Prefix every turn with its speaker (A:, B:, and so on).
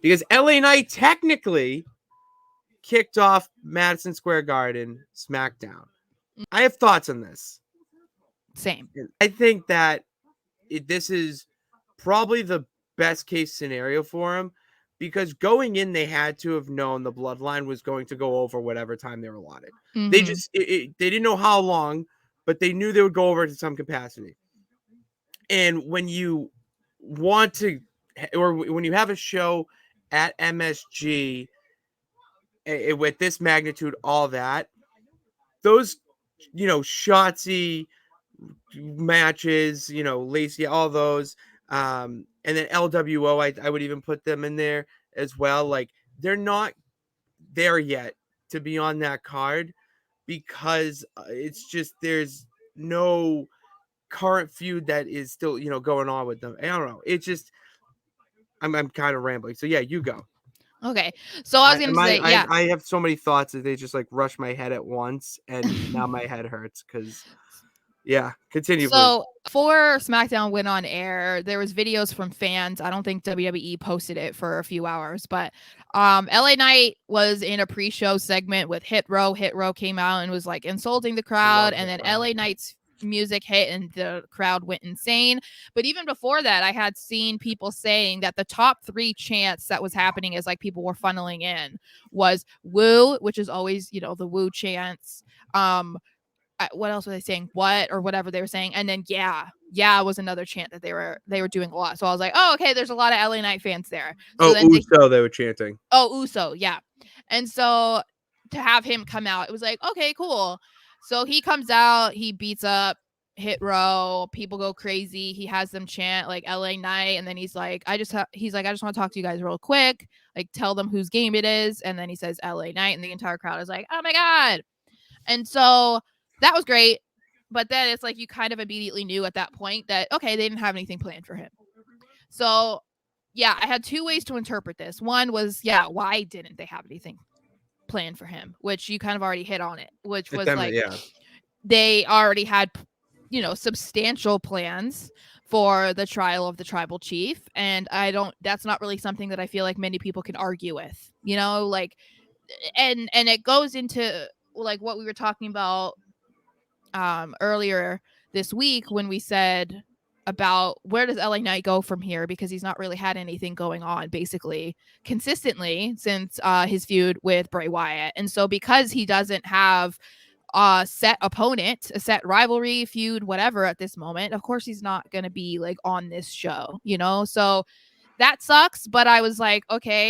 A: Because LA Knight technically kicked off Madison Square Garden SmackDown. I have thoughts on this.
B: Same.
A: I think that this is probably the best case scenario for him, because going in, they had to have known the bloodline was going to go over whatever time they were allotted.
B: Mm-hmm.
A: They just they didn't know how long, but they knew they would go over to some capacity. And when you want to, or when you have a show at MSG with this magnitude, all that, those, Shotzi matches, Lacey, all those, and then LWO, I would even put them in there as well. Like, they're not there yet to be on that card, because it's just, there's no current feud that is still, going on with them. I don't know. It's just, I'm kind of rambling. So yeah, you go.
B: Okay. So I was going to say, yeah.
A: I have so many thoughts that they just like rush my head at once, and now my head hurts because, yeah, continue.
B: So before SmackDown went on air, there was videos from fans. I don't think WWE posted it for a few hours, but LA Knight was in a pre-show segment with Hit Row. Hit Row came out and was like insulting the crowd, and then LA Knight's music hit and the crowd went insane. But even before that, I had seen people saying that the top 3 chants that was happening as like people were funneling in was woo, which is always, the woo chants. What else were they saying? What or whatever they were saying, and then yeah was another chant that they were doing a lot. So I was like, oh, okay, there's a lot of LA Knight fans there. So
A: Uso, they were chanting.
B: Oh, Uso, yeah. And so to have him come out, it was like, okay, cool. So he comes out, he beats up Hit Row, people go crazy. He has them chant like LA Knight, and then he's like, I just want to talk to you guys real quick, like tell them whose game it is, and then he says LA Knight, and the entire crowd is like, oh my god. And so that was great. But then it's like you kind of immediately knew at that point that, okay, they didn't have anything planned for him. So, yeah, I had 2 ways to interpret this. One was, yeah, why didn't they have anything planned for him? Which you kind of already hit on it, which was like, they already had, substantial plans for the trial of the tribal chief. And that's not really something that I feel like many people can argue with, like, and it goes into like what we were talking about earlier this week when we said about where does LA Knight go from here, because he's not really had anything going on basically consistently since his feud with Bray Wyatt. And so because he doesn't have a set opponent, a set rivalry, feud, whatever at this moment, of course he's not going to be like on this show, so that sucks. But I was like, okay,